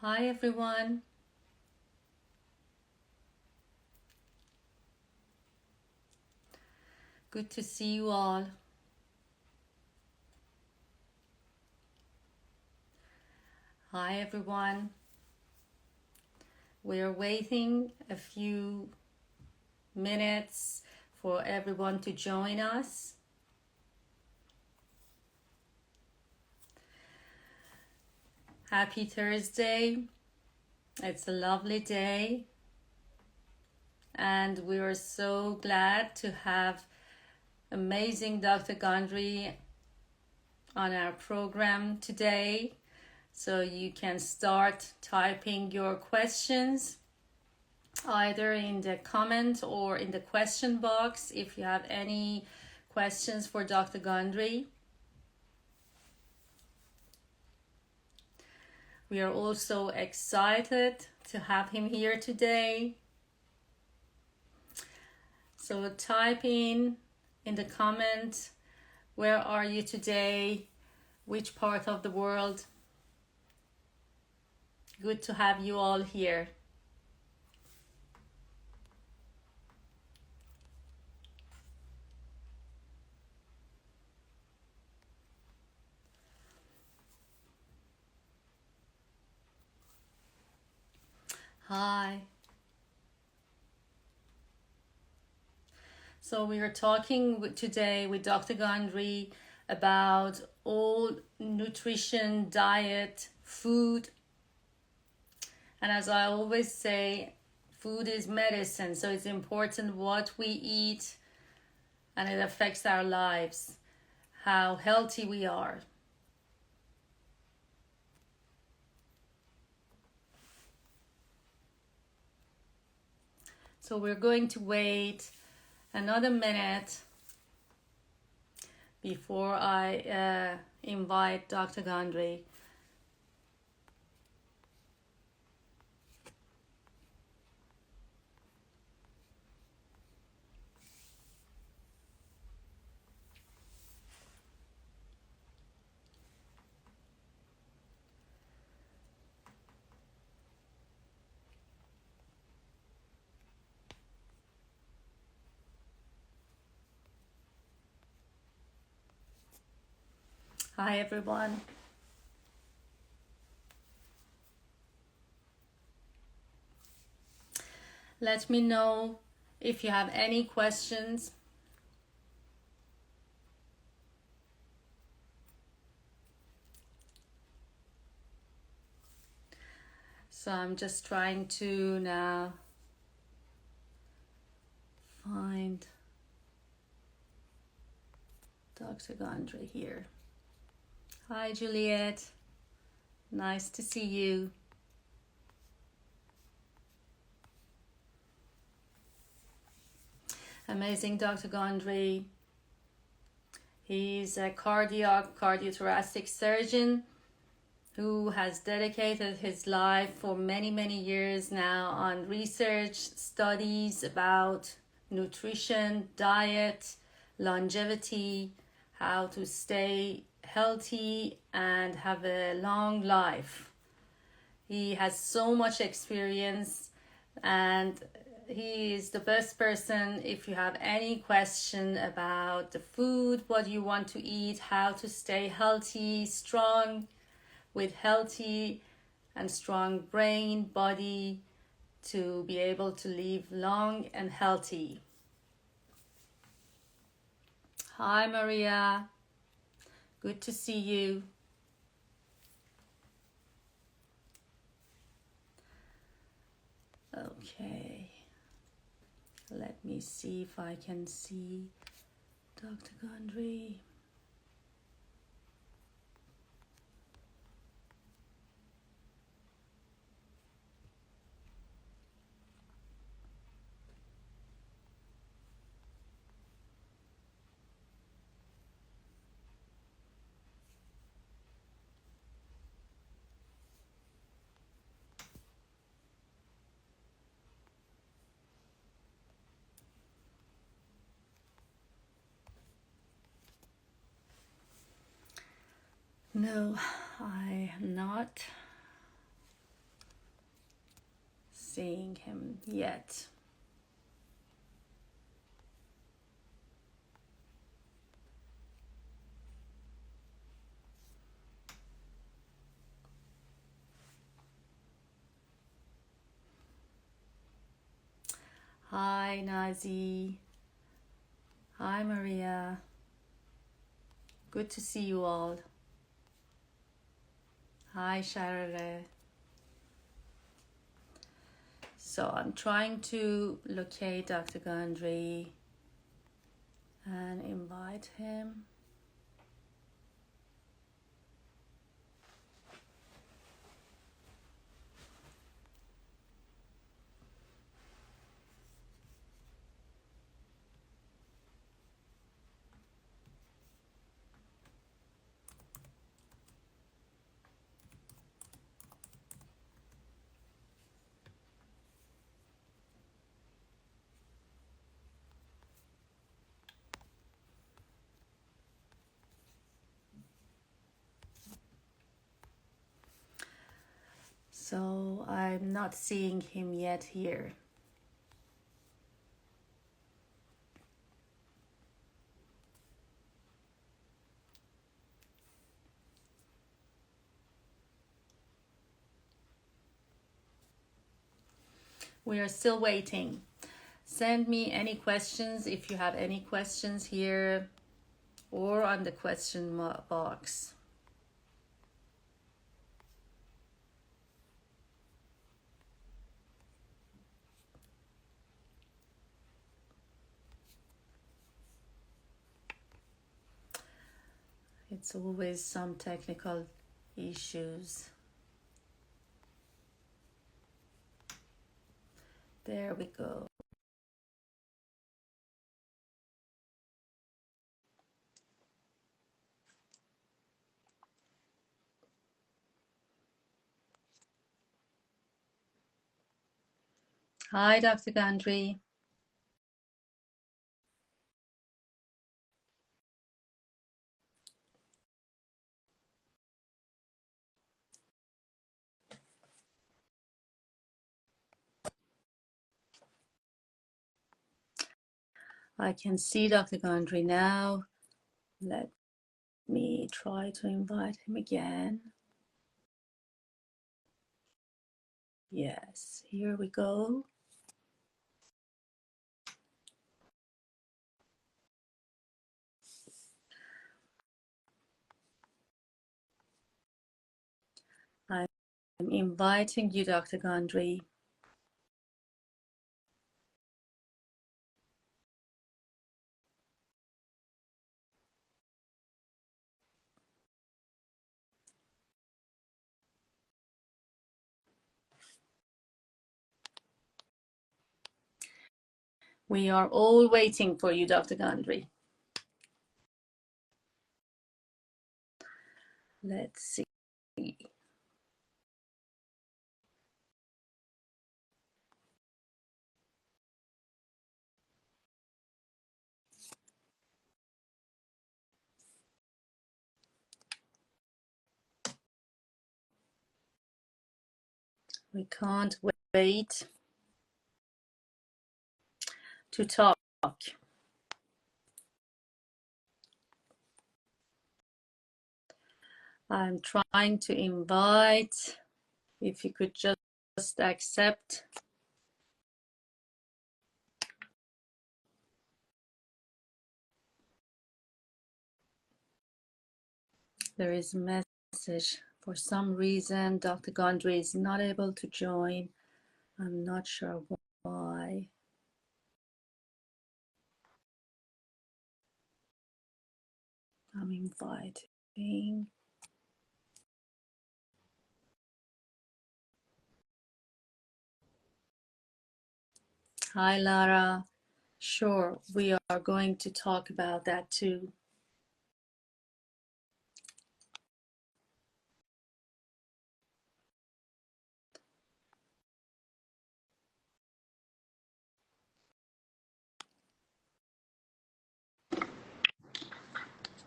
Hi everyone. Good to see you all. Hi everyone. We are waiting a few minutes for everyone to join us. Happy Thursday. It's a lovely day. And we are so glad to have amazing Dr. Gondry on our program today. So you can start typing your questions either in the comment or in the question box if you have any questions for Dr. Gondry. We are also excited to have him here today. So type in the comment, where are you today? Which part of the world? Good to have you all here. Hi. So we are talking today with Dr. Gondry about all nutrition, diet, food. And as I always say, food is medicine, so it's important what we eat, and it affects our lives, how healthy we are. So we're going to wait another minute before I invite Dr. Gondry. Hi everyone. Let me know if you have any questions. So I'm just trying to now find Dr. Gondry here. Hi Juliet, nice to see you. Amazing Dr. Gondry. He's a cardiothoracic surgeon who has dedicated his life for many years now on research, studies about nutrition, diet, longevity, how to stay healthy and have a long life. He has so much experience, and he is the best person if you have any question about the food, what you want to eat, how to stay healthy, strong, with healthy and strong brain, body, to be able to live long and healthy. Hi Maria, good to see you. Okay, let me see if I can see Dr. Gondry. No, I am not. seeing him yet. Hi, Nazi. Hi, Maria. Good to see you all. Hi, Sharare. So I'm trying to locate Dr. Gundry and invite him. So I'm not seeing him yet here. We are still waiting. Send me any questions if you have any questions here or on the question box. It's always some technical issues. There we go. Hi, Dr. Gundry. I can see Dr. Gundry now. Let me try to invite him again. Yes, here we go. I'm inviting you, Dr. Gundry. We are all waiting for you, Dr. Gundry. Let's see. We can't wait to talk. I'm trying to invite. If you could just accept. There is a message. For some reason, Dr. Gundry is not able to join. I'm not sure why. I'm inviting. Hi, Lara. Sure, we are going to talk about that too.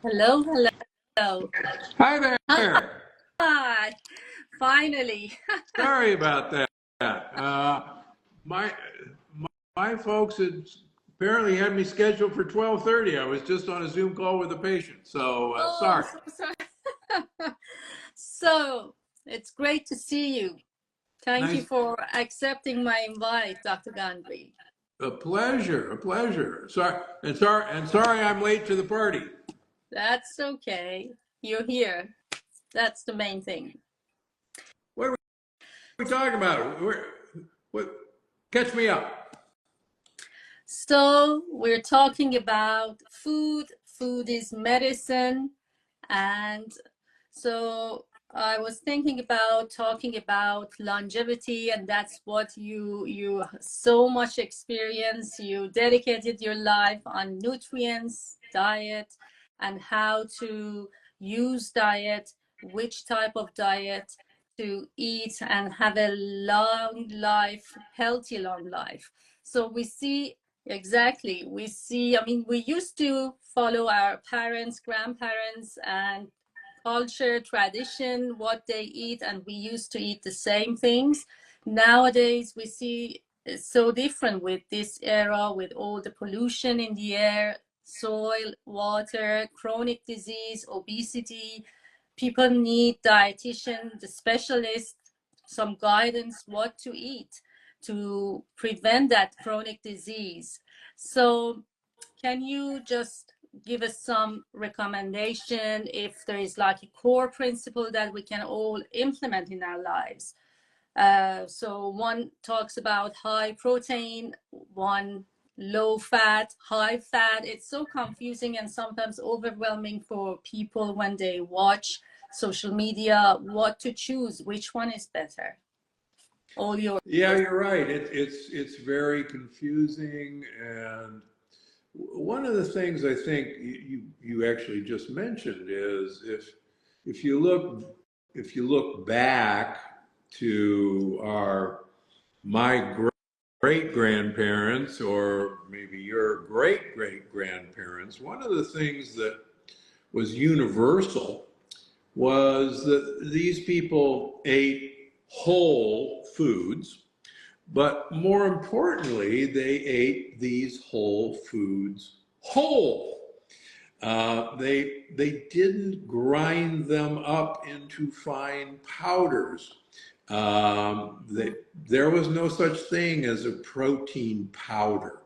Hello, hello. Hi there. Hi, finally. Sorry about that. My my folks had apparently had me scheduled for 12:30. I was just on a Zoom call with a patient, so Oh, I'm sorry. so sorry. So it's great to see you. Thank you Nice, for accepting my invite, Dr. Gandhi. a pleasure, a pleasure. Sorry I'm late to the party. That's okay. You're here. That's the main thing. What are we talking about? What? Catch me up. So we're talking about food. Food is medicine. And so I was thinking about talking about longevity, and that's what you so much experience. You dedicated your life on nutrients, diet, and how to use diet, which type of diet to eat and have a long life, healthy long life. So we see exactly, we see, I mean, we used to follow our parents, grandparents, and culture, tradition, what they eat, and we used to eat the same things. Nowadays, we see it's so different with this era, with all the pollution in the air, soil, water, chronic disease, obesity. People need dietitian, the specialist, some guidance what to eat to prevent that chronic disease. So can you just give us some recommendation if there is like a core principle that we can all implement in our lives? So one talks about high protein, one low fat, high fat. It's so confusing and sometimes overwhelming for people when they watch social media, what to choose, which one is better. All yours. Yeah, you're right. It's very confusing, and one of the things I think you actually just mentioned is if you look back to our my great grandparents or maybe your great great grandparents, one of the things that was universal was that these people ate whole foods, but more importantly, they ate these whole foods whole. They didn't grind them up into fine powders. There was no such thing as a protein powder.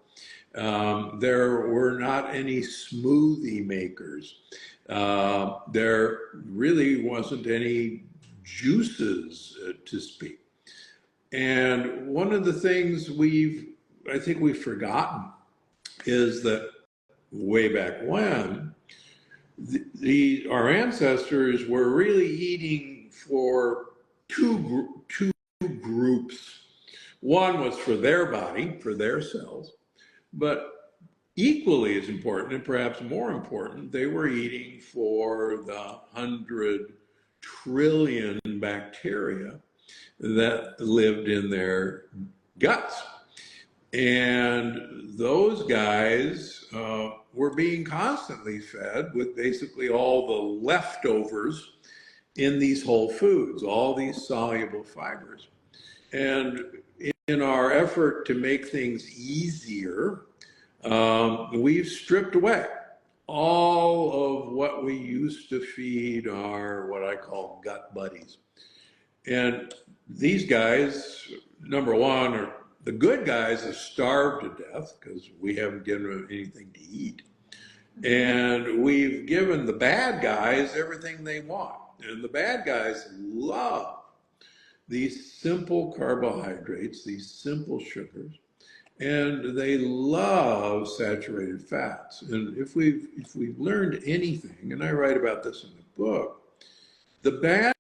There were not any smoothie makers. There really wasn't any juices to speak. And one of the things I think we've forgotten is that way back when, our ancestors were really eating for two groups. One was for their body, for their cells, but equally as important, and perhaps more important, they were eating for the 100 trillion bacteria that lived in their guts. And those guys were being constantly fed with basically all the leftovers in these whole foods, all these soluble fibers. And in our effort to make things easier, we've stripped away all of what we used to feed our what I call gut buddies. And these guys, number one, are the good guys are starved to death because we haven't given them anything to eat. And we've given the bad guys everything they want. And the bad guys love these simple carbohydrates, these simple sugars, and they love saturated fats. And if we've learned anything, and I write about this in the book, the bad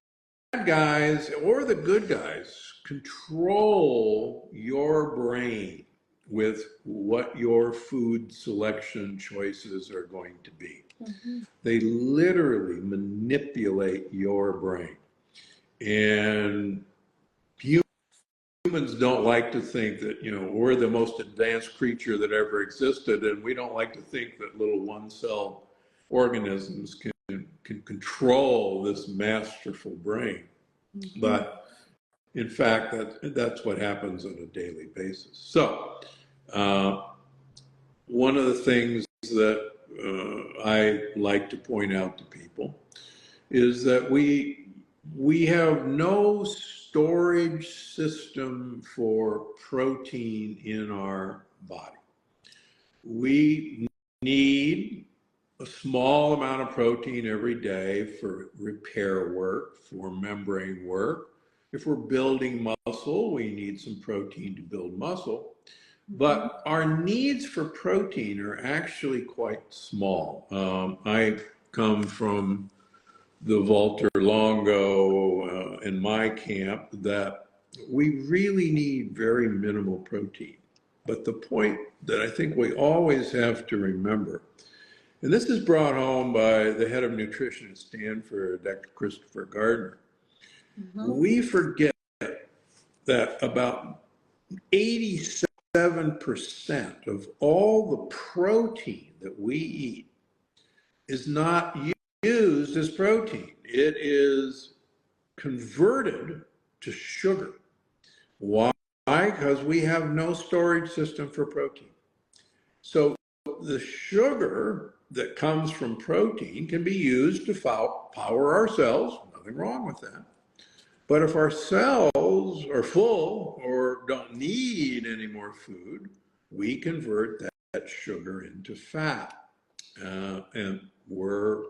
guys or the good guys control your brain with what your food selection choices are going to be. Mm-hmm. They literally manipulate your brain. And humans don't like to think that, we're the most advanced creature that ever existed, and we don't like to think that little one-cell organisms can control this masterful brain. Mm-hmm. But In fact, that's what happens on a daily basis. So, one of the things that I like to point out to people is that we have no storage system for protein in our body. We need a small amount of protein every day for repair work, for membrane work. If we're building muscle, we need some protein to build muscle. But our needs for protein are actually quite small. I come from the Walter Longo in my camp that we really need very minimal protein. But the point that I think we always have to remember, and this is brought home by the head of nutrition at Stanford, Dr. Christopher Gardner, we forget that about 87% of all the protein that we eat is not used as protein. It is converted to sugar. Why? Because we have no storage system for protein. So the sugar that comes from protein can be used to power our cells. Nothing wrong with that. But if our cells are full or don't need any more food, we convert that sugar into fat. And we're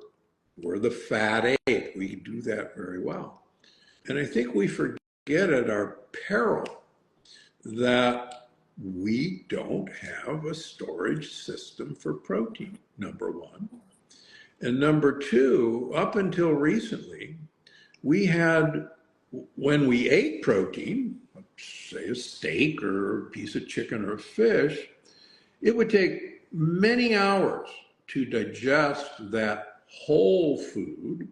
the fat ape. We do that very well. And I think we forget at our peril that we don't have a storage system for protein, number one. And number two, up until recently, we had, when we ate protein, say a steak or a piece of chicken or fish, it would take many hours to digest that whole food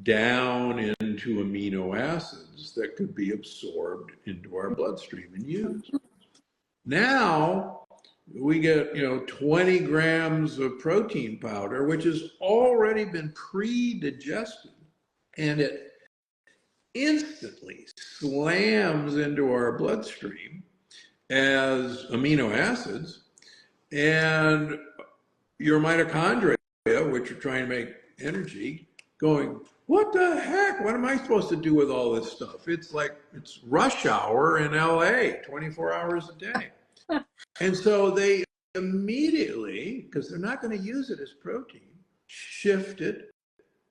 down into amino acids that could be absorbed into our bloodstream and used. Now we get 20 grams of protein powder, which has already been pre-digested, and it instantly slams into our bloodstream as amino acids, and your mitochondria, which are trying to make energy, going, what the heck? What am I supposed to do with all this stuff? It's like it's rush hour in LA, 24 hours a day. And so they immediately, because they're not going to use it as protein, shift it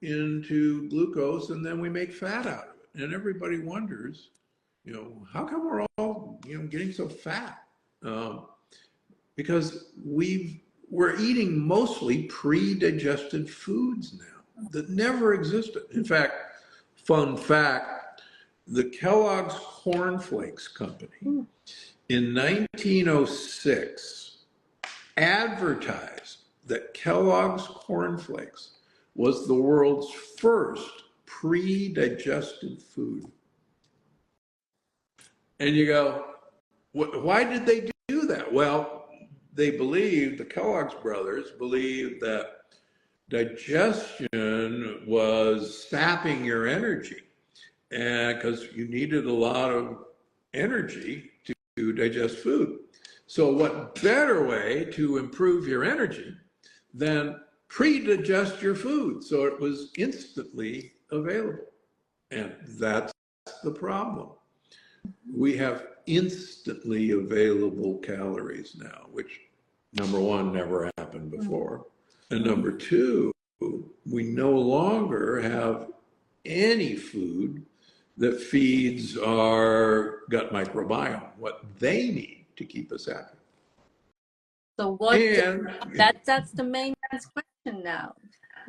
into glucose, and then we make fat out of it. And everybody wonders, how come we're all, getting so fat? Because we're eating mostly pre-digested foods now that never existed. In fact, fun fact, the Kellogg's Corn Flakes Company in 1906 advertised that Kellogg's Corn Flakes was the world's first pre-digested food. And you go, why did they do that? Well, the Kellogg's brothers believed that digestion was sapping your energy, and because you needed a lot of energy to digest food. So what better way to improve your energy than pre-digest your food so it was instantly available? And that's the problem. We have instantly available calories now, which number one, never happened before. And number two, we no longer have any food that feeds our gut microbiome, what they need to keep us happy. So that's the main question now.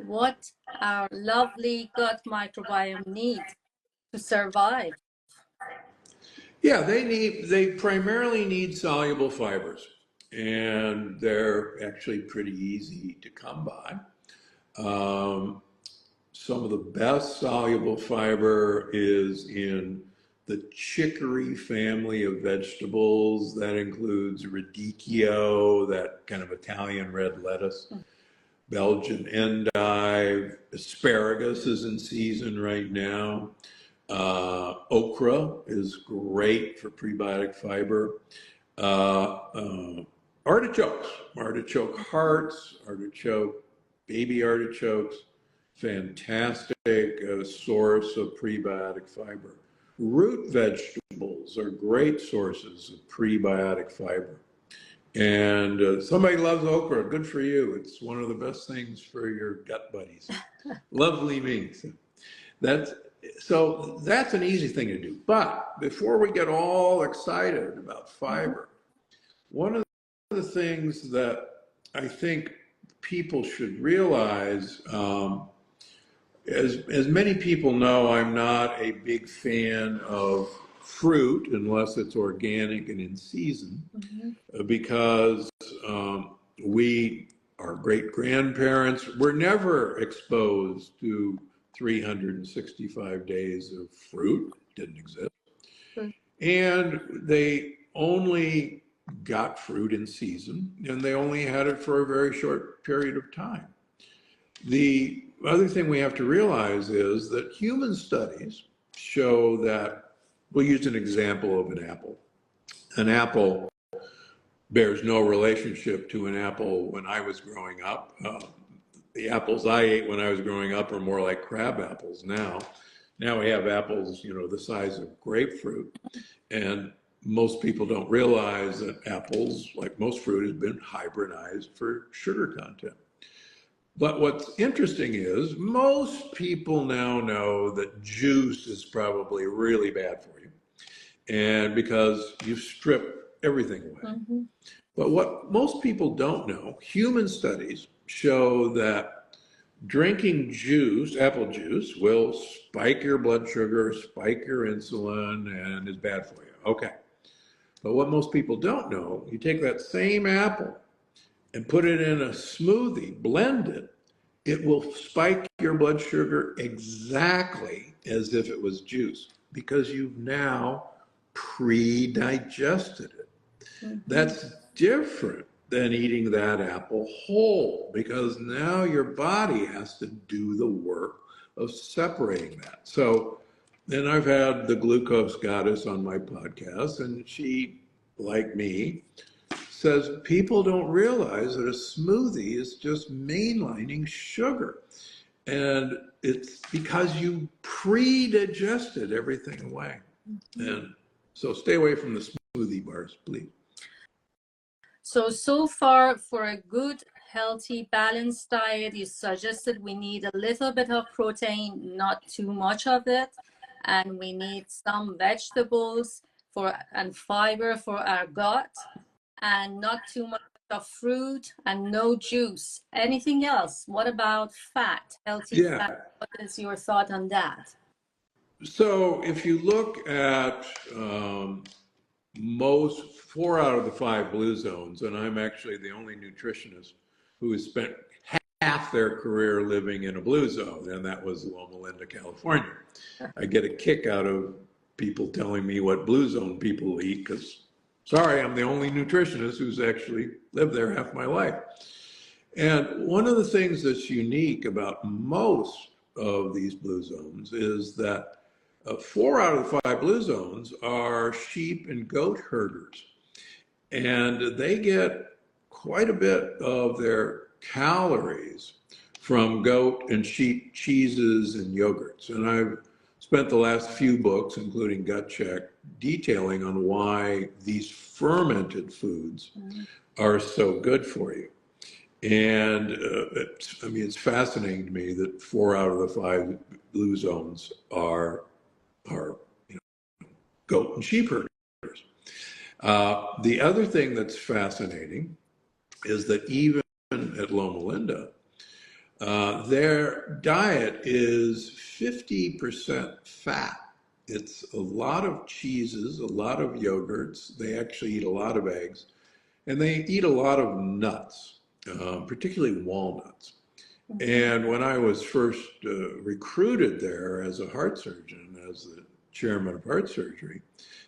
What our lovely gut microbiome needs to survive? Yeah, they primarily need soluble fibers, and they're actually pretty easy to come by. Some of the best soluble fiber is in the chicory family of vegetables. That includes radicchio, that kind of Italian red lettuce, Belgian endive, asparagus is in season right now. Okra is great for prebiotic fiber. Uh, uh, Artichokes, artichoke hearts, baby artichokes, fantastic source of prebiotic fiber. Root vegetables are great sources of prebiotic fiber. And somebody loves okra, good for you. It's one of the best things for your gut buddies. Lovely meats. That's that's an easy thing to do. But before we get all excited about fiber, one of the things that I think people should realize, as many people know, I'm not a big fan of fruit unless it's organic and in season, because our great grandparents were never exposed to 365 days of fruit, didn't exist. And they only got fruit in season, and they only had it for a very short period of time. The other thing we have to realize is that human studies show that, we'll use an example of an apple. An apple bears no relationship to an apple when I was growing up. The apples I ate when I was growing up are more like crab apples now. Now we have apples, the size of grapefruit. And most people don't realize that apples, like most fruit, has been hybridized for sugar content. But what's interesting is most people now know that juice is probably really bad for you. And because you strip everything away. But what most people don't know, human studies show that drinking juice, apple juice, will spike your blood sugar, spike your insulin, and is bad for you. Okay. But what most people don't know, you take that same apple and put it in a smoothie, blend it, it will spike your blood sugar exactly as if it was juice, because you've now pre-digested it. That's different than eating that apple whole, because now your body has to do the work of separating that. So then I've had the glucose goddess on my podcast, and she, like me, says people don't realize that a smoothie is just mainlining sugar. And it's because you pre-digested everything away. And so stay away from the smoothie bars, please. So far, for a good, healthy, balanced diet, you suggested we need a little bit of protein, not too much of it, and we need some vegetables and fiber for our gut, and not too much of fruit, and no juice. Anything else? What about fat, healthy fat? What is your thought on that? So if you look at most 4 out of the 5 blue zones, and I'm actually the only nutritionist who has spent half their career living in a blue zone, and that was Loma Linda, California. I get a kick out of people telling me what blue zone people eat, because, sorry, I'm the only nutritionist who's actually lived there half my life. And one of the things that's unique about most of these blue zones is that 4 out of the 5 blue zones are sheep and goat herders. And they get quite a bit of their calories from goat and sheep cheeses and yogurts. And I've spent the last few books, including Gut Check, detailing on why these fermented foods are so good for you. And it's fascinating to me that 4 out of the 5 blue zones are goat and sheep herders. The other thing that's fascinating is that even at Loma Linda, their diet is 50% fat. It's a lot of cheeses, a lot of yogurts. They actually eat a lot of eggs, and they eat a lot of nuts, particularly walnuts. And when I was first recruited there as a heart surgeon, as the chairman of heart surgery,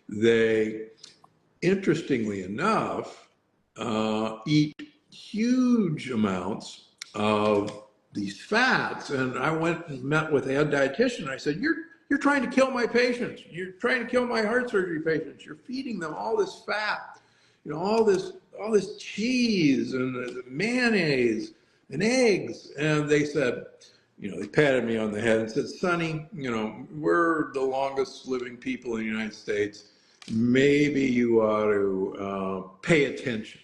they, interestingly enough, eat huge amounts of these fats. And I went and met with a head dietitian. I said, You're trying to kill my patients. You're trying to kill my heart surgery patients. You're feeding them all this fat, all this cheese and mayonnaise and eggs. And they said, they patted me on the head and said, Sonny, we're the longest living people in the United States. Maybe you ought to pay attention.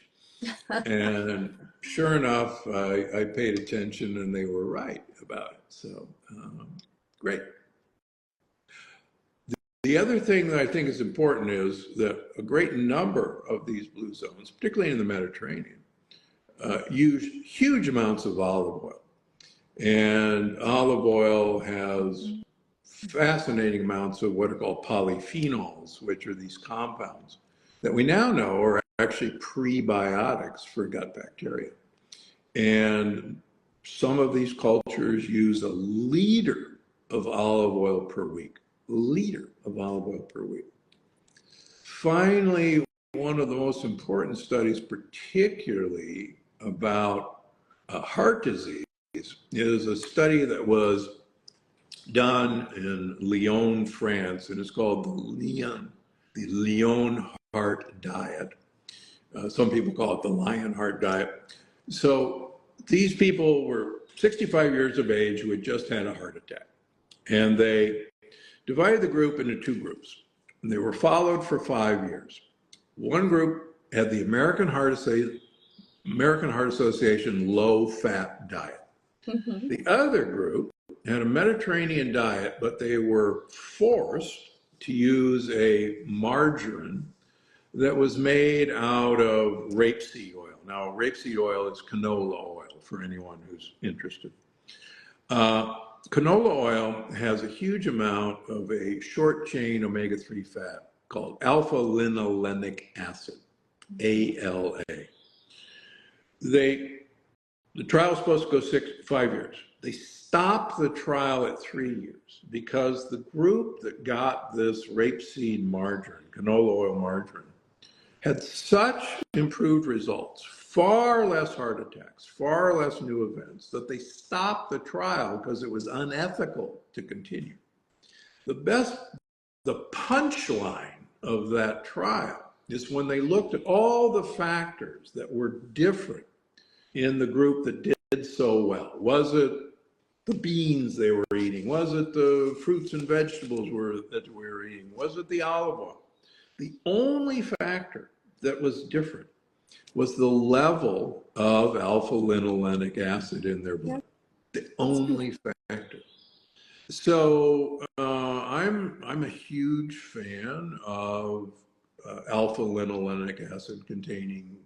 And sure enough, I paid attention and they were right about it. So, great. The other thing that I think is important is that a great number of these blue zones, particularly in the Mediterranean, use huge amounts of olive oil. And olive oil has fascinating amounts of what are called polyphenols, which are these compounds that we now know are actually prebiotics for gut bacteria. And some of these cultures use 1 liter of olive oil per week. 1 liter of olive oil per week. Finally, one of the most important studies, particularly about heart disease, is a study that was done in Lyon, France, and it's called the Lyon Heart Diet. Some people call it the Lion Heart Diet. So these people were 65 years of age who had just had a heart attack. And they divided the group into 2 groups. And they were followed for 5 years. One group had the American Heart Association low-fat diet. Mm-hmm. The other group had a Mediterranean diet, but they were forced to use a margarine that was made out of rapeseed oil. Now, rapeseed oil is canola oil for anyone who's interested. Canola oil has a huge amount of a short-chain omega-3 fat called alpha-linolenic acid, ALA. The trial was supposed to go 5 years. They stopped the trial at 3 years because the group that got this rapeseed margarine, canola oil margarine, had such improved results, far less heart attacks, far less new events, that they stopped the trial because it was unethical to continue. The punchline of that trial is when they looked at all the factors that were different in the group that did so well. Was it the beans they were eating? Was it the fruits and vegetables that we were eating? Was it the olive oil? The only factor that was different was the level of alpha-linolenic acid in their blood. The only factor. So I'm a huge fan of alpha-linolenic acid containing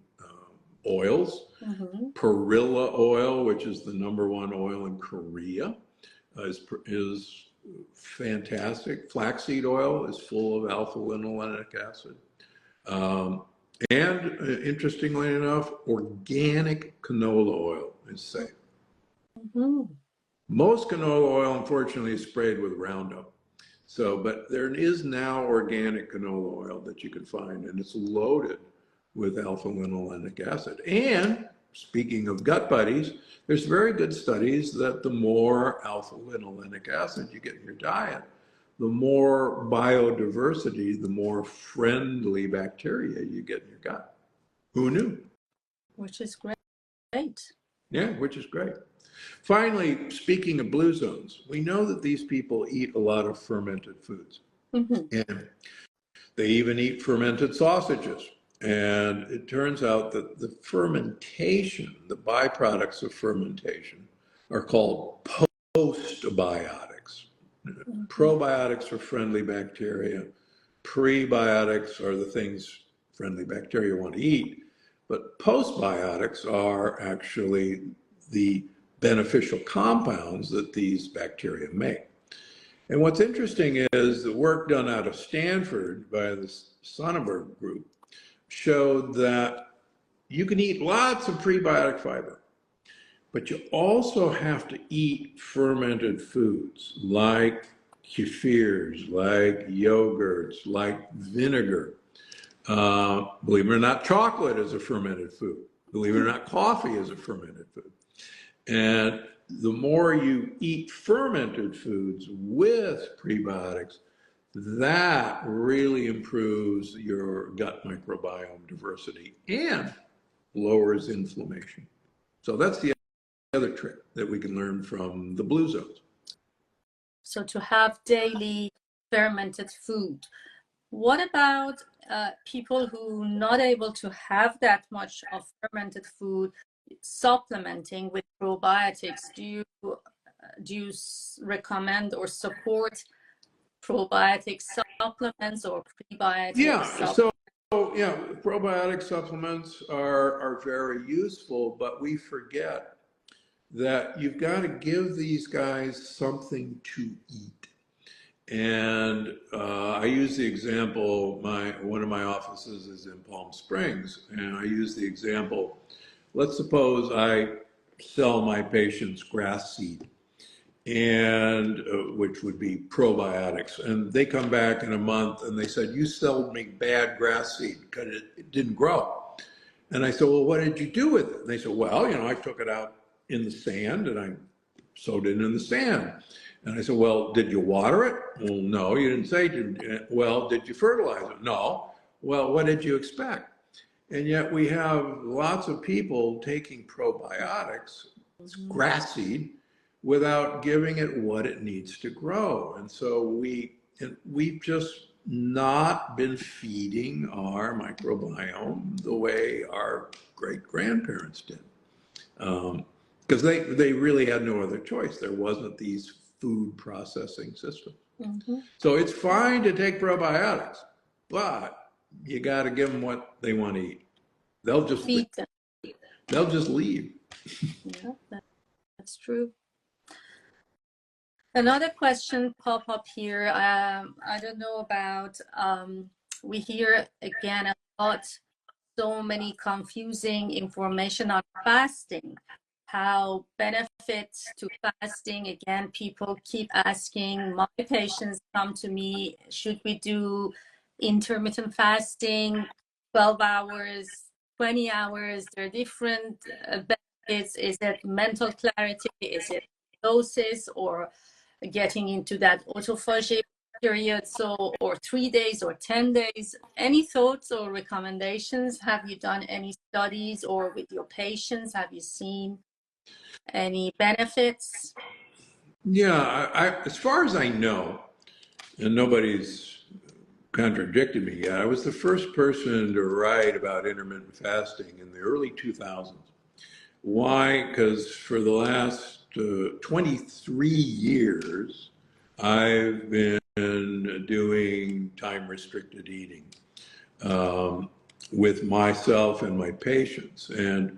oils. Mm-hmm. Perilla oil, which is the #1 oil in Korea, is fantastic. Flaxseed oil is full of alpha-linolenic acid. And interestingly enough, organic canola oil is safe. Mm-hmm. Most canola oil, unfortunately, is sprayed with Roundup. But there is now organic canola oil that you can find, and it's loaded with alpha-linolenic acid. And speaking of gut buddies, there's very good studies that the more alpha-linolenic acid you get in your diet, the more biodiversity, the more friendly bacteria you get in your gut. Who knew? Which is great. Yeah, which is great. Finally, speaking of blue zones, we know that these people eat a lot of fermented foods. Mm-hmm. And they even eat fermented sausages. And it turns out that the fermentation, the byproducts of fermentation, are called postbiotics. Mm-hmm. Probiotics are friendly bacteria. Prebiotics are the things friendly bacteria want to eat. But postbiotics are actually the beneficial compounds that these bacteria make. And what's interesting is the work done out of Stanford by the Sonnenberg group showed that you can eat lots of prebiotic fiber, but you also have to eat fermented foods like kefirs, like yogurts, like vinegar. Believe it or not, chocolate is a fermented food. Believe it or not, coffee is a fermented food. And the more you eat fermented foods with prebiotics, that really improves your gut microbiome diversity and lowers inflammation. So that's the other trick that we can learn from the blue zones. So to have daily fermented food. What about people who are not able to have that much of fermented food, supplementing with probiotics? Do you recommend or support probiotic supplements or prebiotic Yeah, supplements? so yeah, probiotic supplements are very useful, but we forget that you've got to give these guys something to eat. And I use the example, one of my offices is in Palm Springs, and I use the example, let's suppose I sell my patients grass seed, and which would be probiotics. And they come back in a month and they said, you sold me bad grass seed because it didn't grow. And I said, well, what did you do with it? And they said, well, I took it out in the sand and I sowed it in the sand. And I said, well, did you water it? Well, no, you didn't say. Well, did you fertilize it? No. Well, what did you expect? And yet we have lots of people taking probiotics, grass seed, without giving it what it needs to grow. And so we've just not been feeding our microbiome the way our great-grandparents did. Because they really had no other choice. There wasn't these food processing systems. Mm-hmm. So it's fine to take probiotics, but you got to give them what they want to eat. They'll just Feed them. They'll just leave. Yeah, that's true. Another question pop up here. I don't know about, we hear again a lot, so many confusing information on fasting, how benefits to fasting. Again, people keep asking, my patients come to me, should we do intermittent fasting, 12 hours, 20 hours? There are different benefits. Is it mental clarity? Is it doses, or getting into that autophagy period, or 3 days or 10 days? Any thoughts or recommendations? Have you done any studies, or with your patients, have you seen any benefits? Yeah, as far as I know, and nobody's contradicted me yet, I was the first person to write about intermittent fasting in the early 2000s. Why? Because for the last 23 years, I've been doing time-restricted eating with myself and my patients. And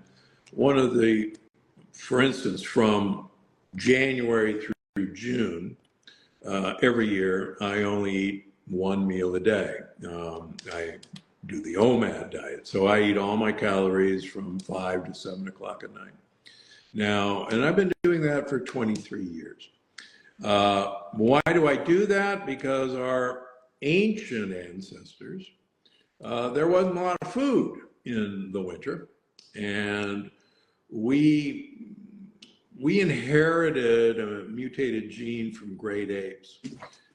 for instance, from January through June, every year, I only eat one meal a day. I do the OMAD diet. So I eat all my calories from 5 to 7 o'clock at night. Now, and I've been doing that for 23 years. Why do I do that? Because our ancient ancestors, there wasn't a lot of food in the winter. And we inherited a mutated gene from great apes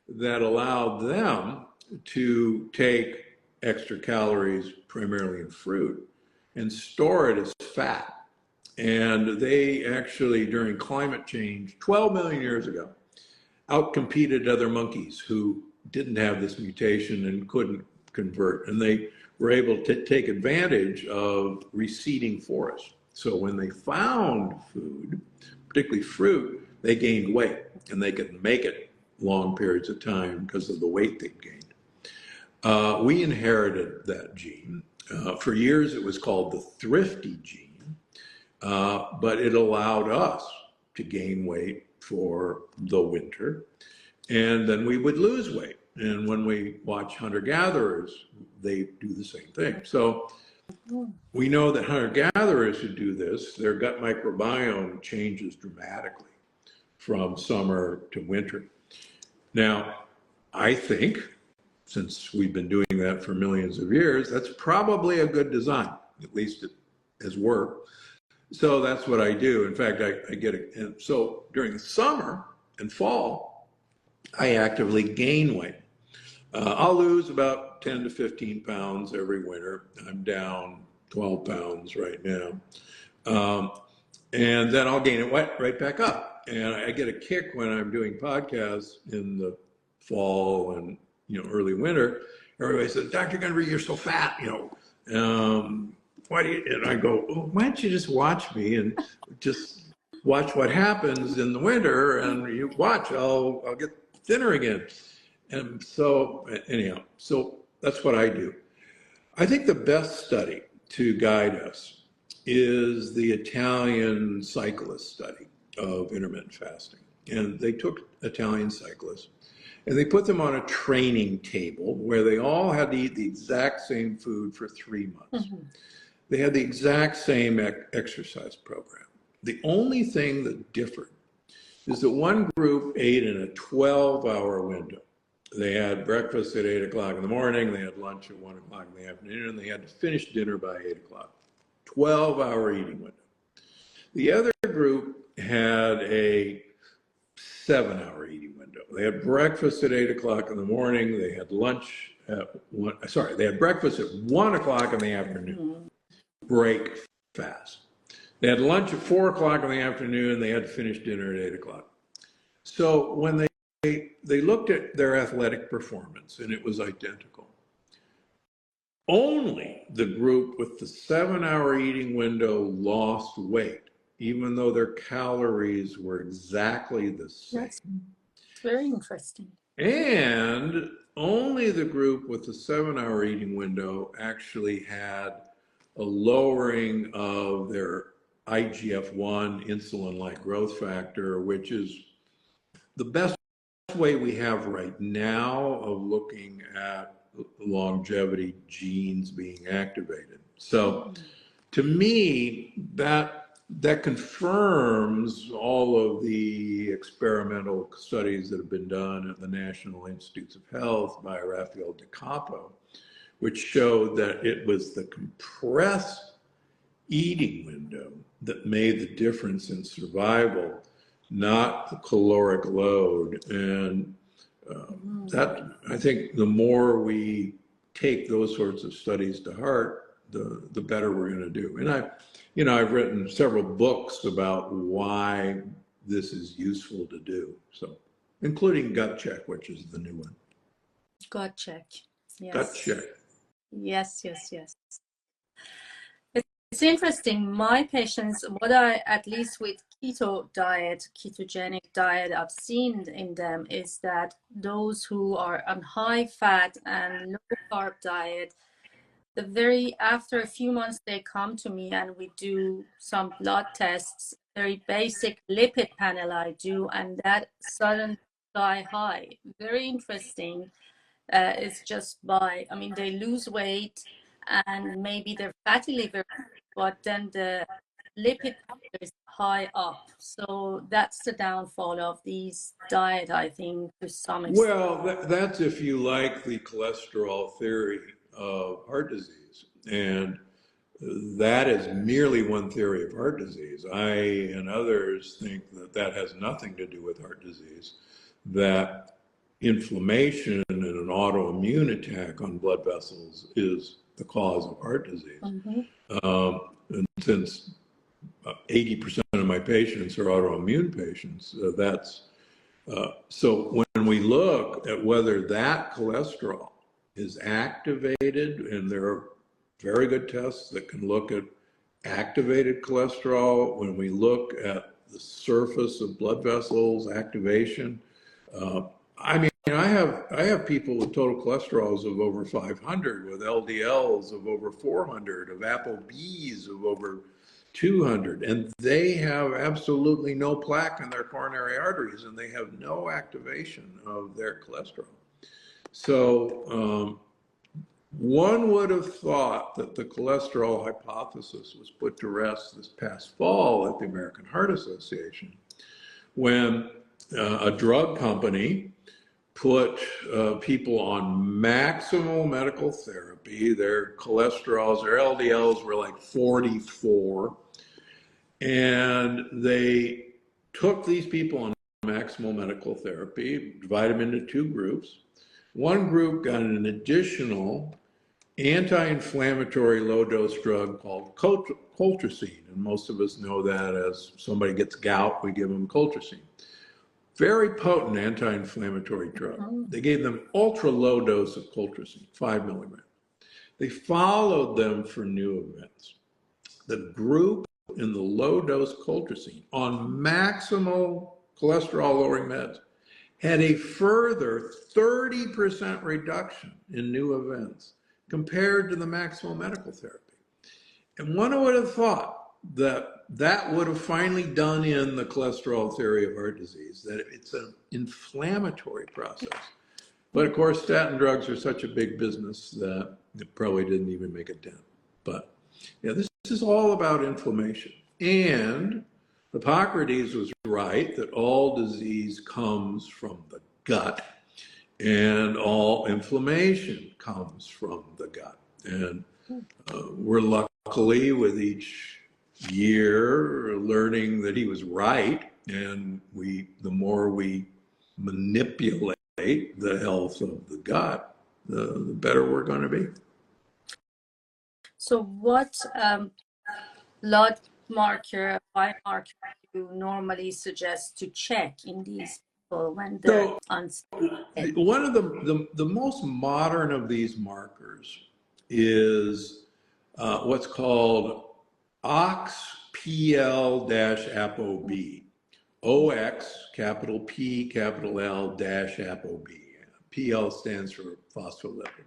that allowed them to take extra calories, primarily in fruit, and store it as fat. And they actually, during climate change, 12 million years ago, outcompeted other monkeys who didn't have this mutation and couldn't convert. And they were able to take advantage of receding forests. So when they found food, particularly fruit, they gained weight, and they could make it long periods of time because of the weight they gained. We inherited that gene. For years, it was called the thrifty gene, but it allowed us to gain weight for the winter, and then we would lose weight. And when we watch hunter-gatherers, they do the same thing. So we know that hunter-gatherers who do this, their gut microbiome changes dramatically from summer to winter. Now, I think, since we've been doing that for millions of years, that's probably a good design, at least it has worked. So that's what I do. In fact, I get it. And so during the summer and fall, I actively gain weight. I'll lose about 10 to 15 pounds every winter. I'm down 12 pounds right now. Um, and then I'll gain it right back up. And I get a kick when I'm doing podcasts in the fall and early winter. Everybody says, "Dr. Gunnery, you're so fat, why do you?" And I go, "Well, why don't you just watch me and just watch what happens in the winter, and you watch, I'll get thinner again." And so anyhow, so that's what I do. I think the best study to guide us is the Italian cyclist study of intermittent fasting. And they took Italian cyclists and they put them on a training table where they all had to eat the exact same food for 3 months. Mm-hmm. They had the exact same exercise program. The only thing that differed is that one group ate in a 12-hour window. They had breakfast at 8 o'clock in the morning, they had lunch at 1 o'clock in the afternoon, and they had to finish dinner by 8 o'clock. 12-hour eating window. The other group had a 7-hour eating window. They had breakfast at 8 o'clock in the morning, they had lunch at they had breakfast at 1 o'clock in the afternoon. Break fast. They had lunch at 4 o'clock in the afternoon, they had to finish dinner at 8 o'clock. So when they looked at their athletic performance, and it was identical. Only the group with the 7-hour eating window lost weight, even though their calories were exactly the same. That's very interesting. And only the group with the 7-hour eating window actually had a lowering of their IGF-1, insulin-like growth factor, which is the best way we have right now of looking at longevity genes being activated. So to me, that confirms all of the experimental studies that have been done at the National Institutes of Health by Rafael De Campo, which showed that it was the compressed eating window that made the difference in survival, not the caloric load. And that, I think the more we take those sorts of studies to heart, the better we're going to do. And I've written several books about why this is useful to do. So, including Gut Check, which is the new one. Gut Check. Yes. Gut Check. Yes. It's interesting. My patients, at least with ketogenic diet, I've seen in them is that those who are on high fat and low carb diet, after a few months, they come to me and we do some blood tests, very basic lipid panel I do, and that suddenly fly high. Very interesting. It's just they lose weight and maybe their fatty liver, but then the lipid is high up. So that's the downfall of these diet, I think, to some extent. Well, that's if you like the cholesterol theory of heart disease. And that is merely one theory of heart disease. I and others think that has nothing to do with heart disease, that inflammation and an autoimmune attack on blood vessels is the cause of heart disease. Mm-hmm. And since 80% of my patients are autoimmune patients, so when we look at whether that cholesterol is activated, and there are very good tests that can look at activated cholesterol, when we look at the surface of blood vessels, activation, I have people with total cholesterols of over 500, with LDLs of over 400, of ApoBs of over 200, and they have absolutely no plaque in their coronary arteries, and they have no activation of their cholesterol. So one would have thought that the cholesterol hypothesis was put to rest this past fall at the American Heart Association, when a drug company put people on maximal medical therapy. Their cholesterols, their LDLs were like 44, And they took these people on maximal medical therapy, divided them into two groups. One group got an additional anti-inflammatory low-dose drug called colchicine, and most of us know that as somebody gets gout, we give them colchicine. Very potent anti-inflammatory drug. They gave them ultra-low dose of colchicine, 5 milligrams. They followed them for new events. The group in the low-dose colchicine on maximal cholesterol-lowering meds had a further 30% reduction in new events compared to the maximal medical therapy. And one would have thought that that would have finally done in the cholesterol theory of heart disease, that it's an inflammatory process. But of course, statin drugs are such a big business that it probably didn't even make a dent. But yeah, this is all about inflammation. And Hippocrates was right that all disease comes from the gut and all inflammation comes from the gut. And we're luckily with each year learning that he was right, and the more we manipulate the health of the gut, the better we're going to be. So what blood marker, biomarker you normally suggest to check in these people when they're unstable? One of the most modern of these markers is what's called OXPL-ApoB. OX, capital P, capital L, dash ApoB. PL stands for phospholipid.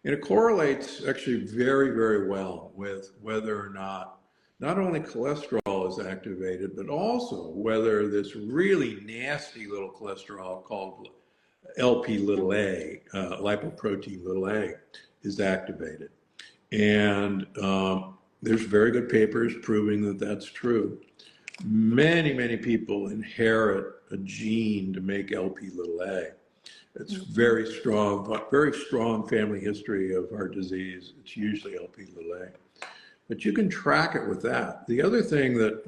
And it correlates actually very, very well with whether or not only cholesterol is activated, but also whether this really nasty little cholesterol called LP little a, lipoprotein little a, is activated. And there's very good papers proving that that's true. Many, many people inherit a gene to make LP little a. It's very strong family history of heart disease. It's usually LP little a. But you can track it with that. The other thing that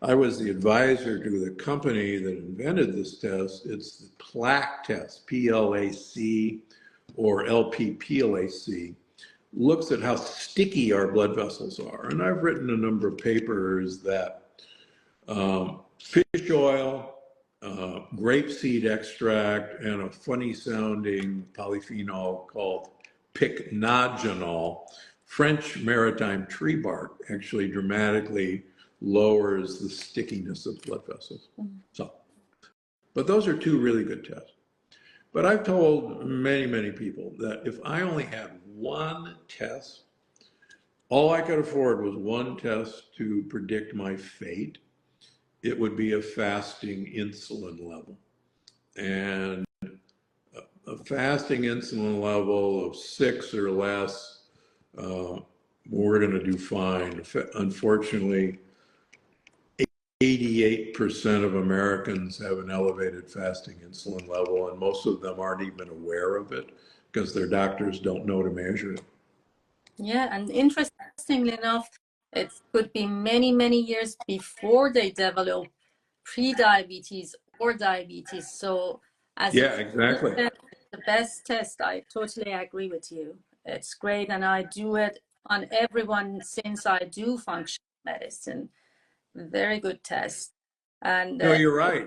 I was the advisor to the company that invented this test, it's the plaque test, PLAC or LP-PLAC, looks at how sticky our blood vessels are. And I've written a number of papers that fish oil, grapeseed extract, and a funny sounding polyphenol called pycnogenol, French maritime tree bark, actually dramatically lowers the stickiness of blood vessels. So, but those are two really good tests. But I've told many, many people that if I only had one test, all I could afford was one test to predict my fate, it would be a fasting insulin level. And a fasting insulin level of 6 or less, we're going to do fine. Unfortunately, 88% of Americans have an elevated fasting insulin level, and most of them aren't even aware of it because their doctors don't know to measure it. Yeah, and interestingly enough, it could be many, many years before they develop pre-diabetes or diabetes. So as exactly. The best test, I totally agree with you. It's great, and I do it on everyone since I do functional medicine. Very good test. And no, you're right.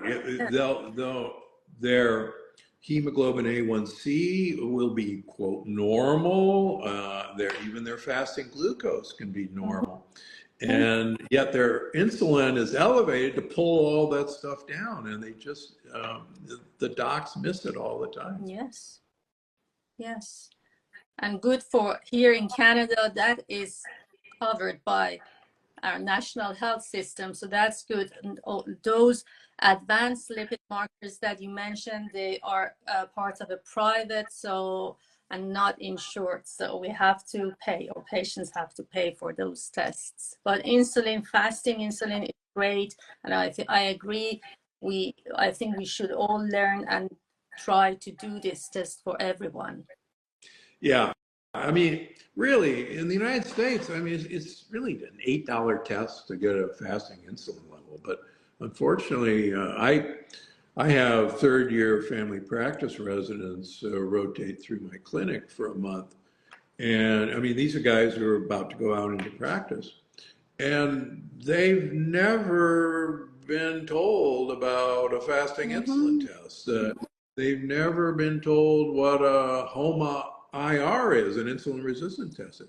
Their hemoglobin A1C will be, quote, normal. Even their fasting glucose can be normal. And yet their insulin is elevated to pull all that stuff down. And they just, the docs miss it all the time. Yes. Yes. And good for here in Canada, that is covered by our national health system. So that's good. And those advanced lipid markers that you mentioned, they are part of a private, and not insured. So we have to pay, or patients have to pay for those tests. But fasting insulin is great. And I agree. I think we should all learn and try to do this test for everyone. Yeah. I mean, really, in the United States, I mean, it's really an $8 test to get a fasting insulin level. But unfortunately, I have third year family practice residents rotate through my clinic for a month. And I mean, these are guys who are about to go out into practice. And they've never been told about a fasting insulin test. They've never been told what a HOMA IR is, an insulin resistant test.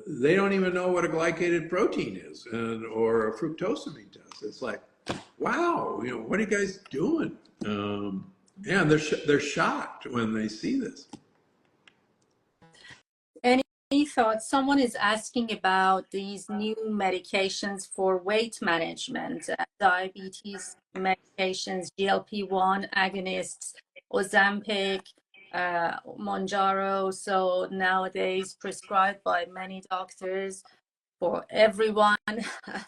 They don't even know what a glycated protein is or a fructosamine test. It's like, wow, what are you guys doing? Yeah, and they're shocked when they see this. Any thoughts? Someone is asking about these new medications for weight management, diabetes medications, GLP-1 agonists, Ozempic, Mounjaro. So nowadays prescribed by many doctors for everyone.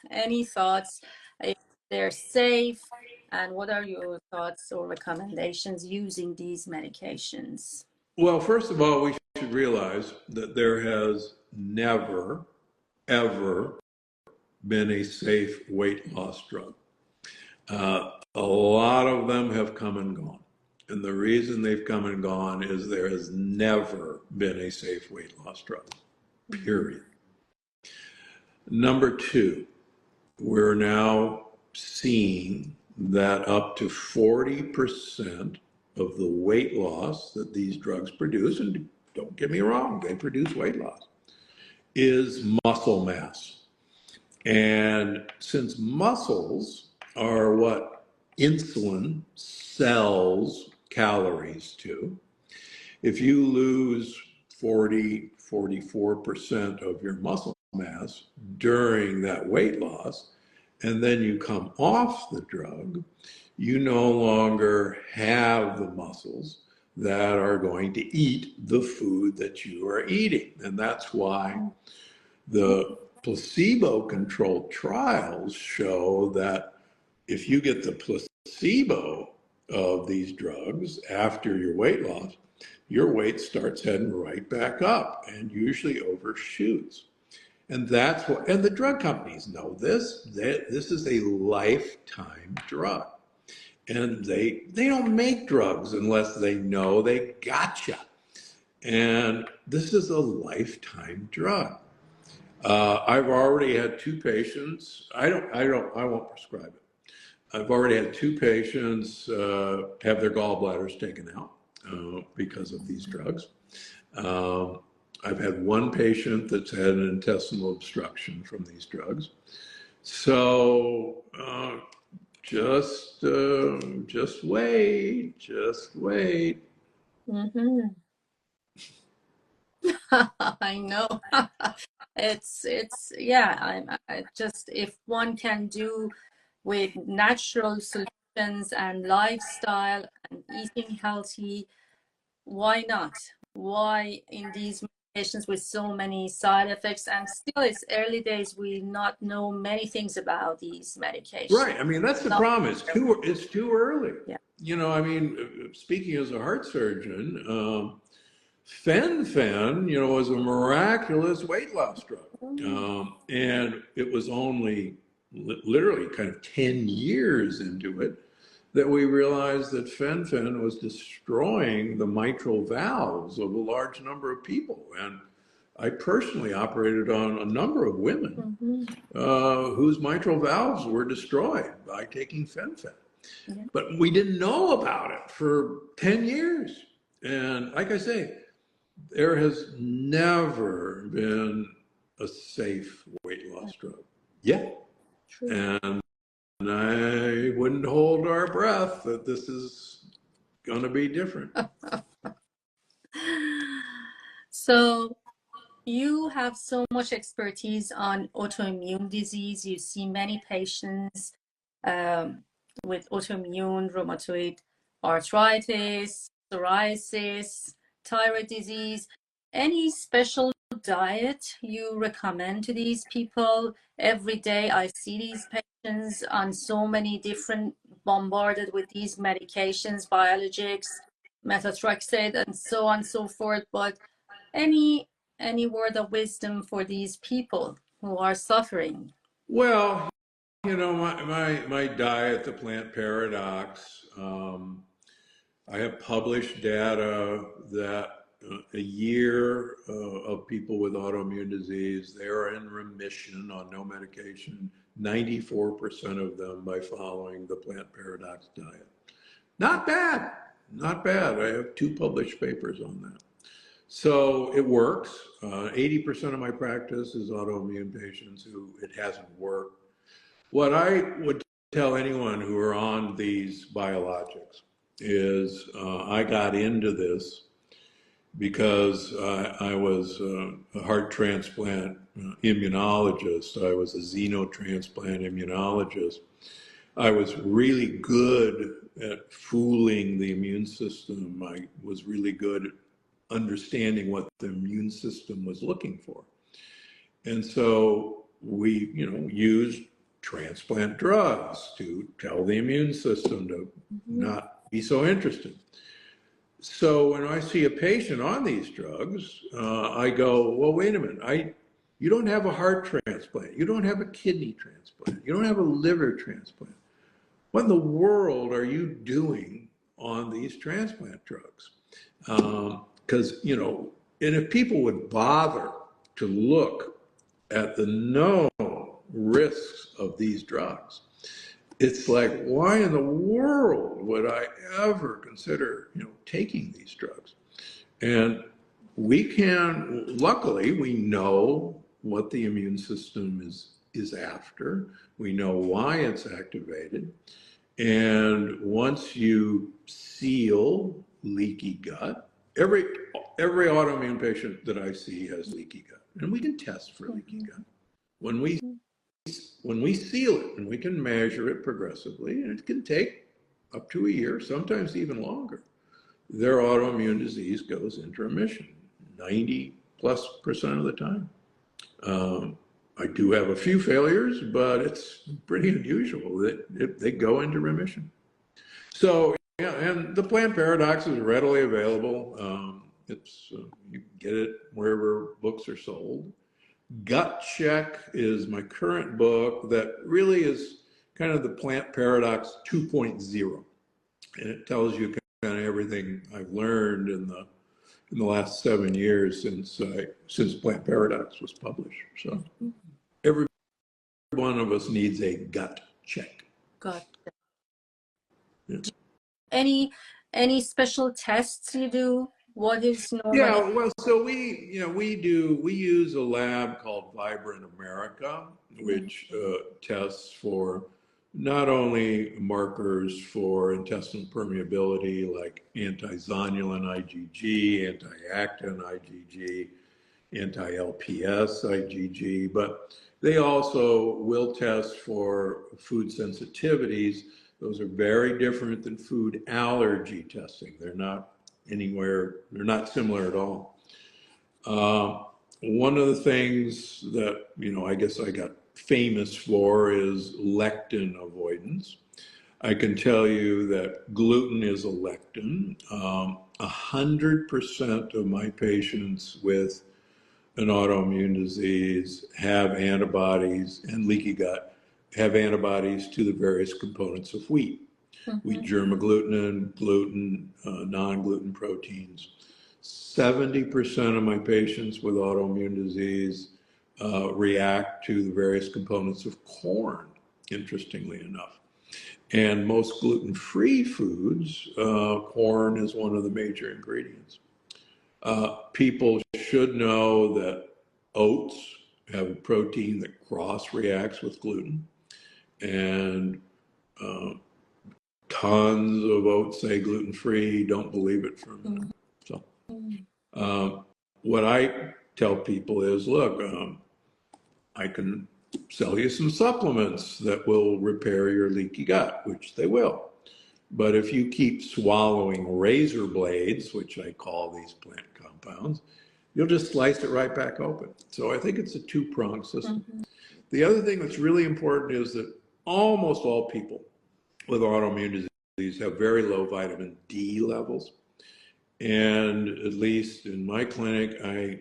Any thoughts? If they're safe, and what are your thoughts or recommendations using these medications? Well, first of all, we should realize that there has never, ever been a safe weight loss drug. A lot of them have come and gone. And the reason they've come and gone is there has never been a safe weight loss drug, period. Number two, we're now seeing that up to 40% of the weight loss that these drugs produce, and don't get me wrong, they produce weight loss, is muscle mass. And since muscles are what insulin sells calories to, if you lose 44% of your muscle mass during that weight loss, and then you come off the drug, you no longer have the muscles that are going to eat the food that you are eating. And that's why the placebo-controlled trials show that if you get the placebo of these drugs after your weight loss, your weight starts heading right back up and usually overshoots. And that's what, and the drug companies know this. This is a lifetime drug. And they don't make drugs unless they know they gotcha. And this is a lifetime drug. I've already had two patients. I won't prescribe it. I've already had two patients have their gallbladders taken out because of these drugs. I've had one patient that's had an intestinal obstruction from these drugs. So just wait, just wait. Mm-hmm. I know. It's yeah, I just, if one can do with natural solutions and lifestyle and eating healthy, why not? Why in these medications with so many side effects? And still it's early days, we not know many things about these medications. Right. I mean, that's the problem. It's too early. Yeah. I mean, speaking as a heart surgeon, fen-phen, was a miraculous weight loss drug. And it was only literally kind of 10 years into it that we realized that fen-phen was destroying the mitral valves of a large number of people. And I personally operated on a number of women whose mitral valves were destroyed by taking fen-phen. Yeah. But we didn't know about it for 10 years. And like I say, there has never been a safe weight loss drug yet. True. And I wouldn't hold our breath that this is going to be different. So you have so much expertise on autoimmune disease. You see many patients with autoimmune rheumatoid arthritis, psoriasis, thyroid disease. Any special diet you recommend to these people? Every day I see these patients on so many different, bombarded with these medications, biologics, methotrexate, and so on and so forth. But any Any word of wisdom for these people who are suffering? Well, my diet, the plant paradox, I have published data that a year of people with autoimmune disease, they are in remission on no medication, 94% of them by following the plant paradox diet. Not bad, not bad. I have 2 published papers on that. So it works. 80% of my practice is autoimmune patients who it hasn't worked. What I would tell anyone who are on these biologics is I got into this because I was a heart transplant immunologist. I was a xenotransplant immunologist. I was really good at fooling the immune system. I was really good at understanding what the immune system was looking for. And so we, used transplant drugs to tell the immune system to not be so interested. So when I see a patient on these drugs, I go, well, wait a minute. You don't have a heart transplant. You don't have a kidney transplant. You don't have a liver transplant. What in the world are you doing on these transplant drugs? Because, and if people would bother to look at the known risks of these drugs, it's like, why in the world would I ever consider, taking these drugs? And luckily, we know what the immune system is after. We know why it's activated. And once you seal leaky gut, every autoimmune patient that I see has leaky gut, and we can test for leaky gut. When we seal it, and we can measure it progressively, and it can take up to a year, sometimes even longer, their autoimmune disease goes into remission 90+% of the time. I do have a few failures, but it's pretty unusual that they go into remission. So, yeah, and the plant paradox is readily available. You can get it wherever books are sold. Gut Check is my current book that really is kind of the plant paradox 2.0. And it tells you kind of everything I've learned in the last 7 years since Plant Paradox was published. So every one of us needs a gut check. Got it. Yeah. Any special tests you do? What is normal? Yeah, well, so we use a lab called Vibrant America, which tests for not only markers for intestinal permeability like anti-zonulin IgG, anti-actin IgG, anti-LPS IgG, but they also will test for food sensitivities. Those are very different than food allergy testing. They're not similar at all. One of the things that, I guess I got famous for is lectin avoidance. I can tell you that gluten is a lectin. 100% of my patients with an autoimmune disease have antibodies, and leaky gut have antibodies to the various components of wheat. Wheat germ agglutinin, gluten, non-gluten proteins. 70% of my patients with autoimmune disease react to the various components of corn, interestingly enough. And most gluten-free foods, corn is one of the major ingredients. People should know that oats have a protein that cross-reacts with gluten, and tons of oats say gluten-free. Don't believe it for a minute. So, what I tell people is, look, I can sell you some supplements that will repair your leaky gut, which they will. But if you keep swallowing razor blades, which I call these plant compounds, you'll just slice it right back open. So I think it's a two-pronged system. The other thing that's really important is that almost all people with autoimmune disease have very low vitamin D levels. And at least in my clinic, I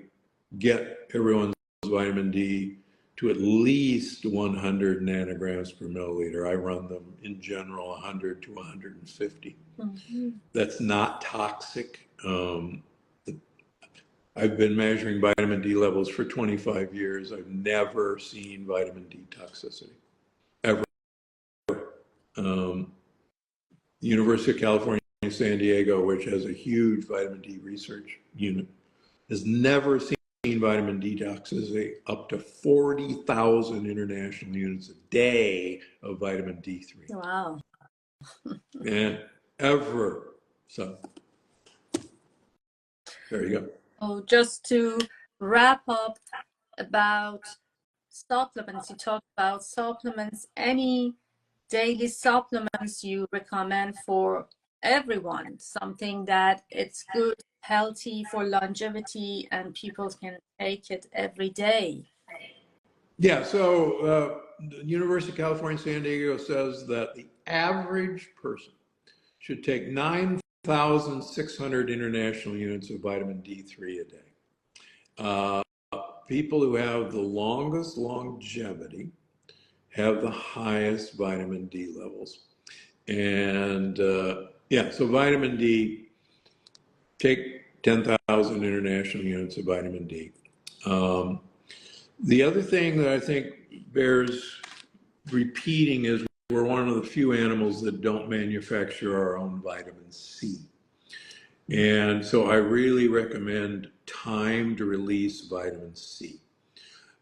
get everyone's vitamin D to at least 100 nanograms per milliliter. I run them in general 100 to 150. Mm-hmm. That's not toxic. I've been measuring vitamin D levels for 25 years. I've never seen vitamin D toxicity, ever. University of California, San Diego, which has a huge vitamin D research unit, has never seen vitamin D toxicity up to 40,000 international units a day of vitamin D3. Wow. And ever. So there you go. Oh, just to wrap up about supplements, you talked about supplements. Any daily supplements you recommend for everyone? Something that it's good, healthy for longevity, and people can take it every day. Yeah, so the University of California, San Diego says that the average person should take 9,600 international units of vitamin D3 a day. People who have the longest longevity have the highest vitamin D levels. And yeah, so vitamin D, take 10,000 international units of vitamin D. The other thing that I think bears repeating is we're one of the few animals that don't manufacture our own vitamin C. And so I really recommend timed release vitamin C.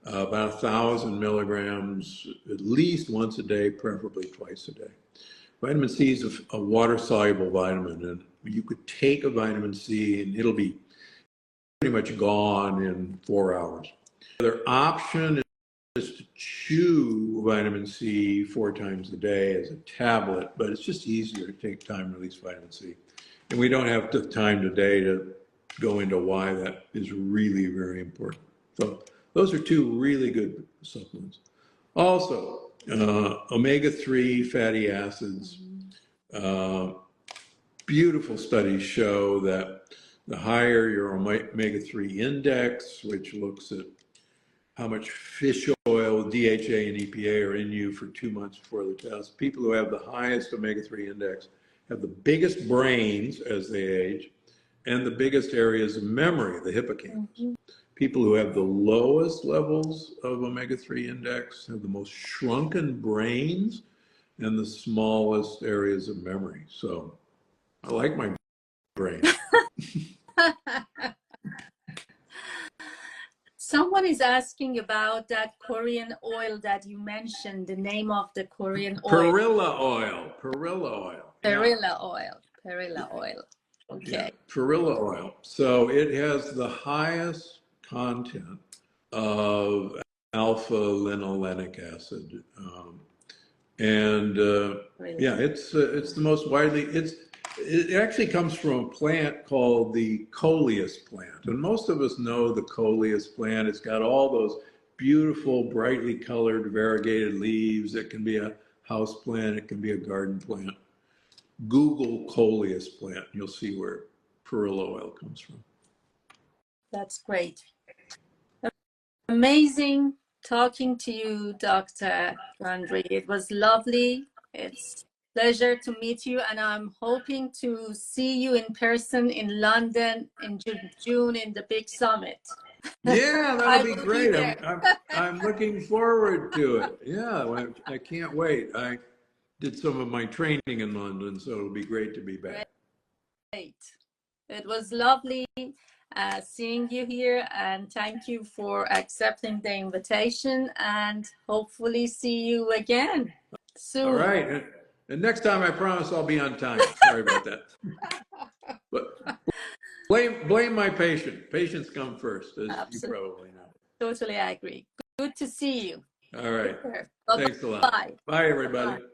About 1,000 milligrams at least once a day, preferably twice a day. Vitamin C is a water-soluble vitamin, and you could take a vitamin C and it'll be pretty much gone in 4 hours. The other option is to chew vitamin C 4 times a day as a tablet, but it's just easier to take time-release vitamin C. And we don't have the time today to go into why that is really very important. So those are 2 really good supplements. Also, omega-3 fatty acids. Beautiful studies show that the higher your omega-3 index, which looks at how much fish oil, DHA, and EPA are in you for 2 months before the test, people who have the highest omega-3 index have the biggest brains as they age and the biggest areas of memory, the hippocampus. People who have the lowest levels of omega-3 index have the most shrunken brains and the smallest areas of memory. So I like my brain. Someone is asking about that Korean oil that you mentioned, the name of the Korean oil. Perilla oil. Perilla oil. Perilla oil. Perilla oil. Okay. Yeah, perilla oil. So it has the highest content of alpha linolenic acid. Really? Yeah, it's the most widely, it actually comes from a plant called the coleus plant. And most of us know the coleus plant. It's got all those beautiful, brightly colored, variegated leaves. It can be a house plant. It can be a garden plant. Google coleus plant. You'll see where perilla oil comes from. That's great. Amazing talking to you, Dr. Landry. It was lovely. It's a pleasure to meet you, and I'm hoping to see you in person in London in June in the big summit. Yeah, that'll be great. Be I'm looking forward to it. Yeah, I can't wait. I did some of my training in London, so it'll be great to be back. Great. It was lovely seeing you here, and thank you for accepting the invitation, and hopefully see you again soon. All right. And next time, I promise I'll be on time. Sorry about that. But blame my patient. Patients come first, as Absolutely. you probably know. Totally agree. Good to see you. All right. Take care. Thanks a lot. Bye. Bye, everybody. Bye.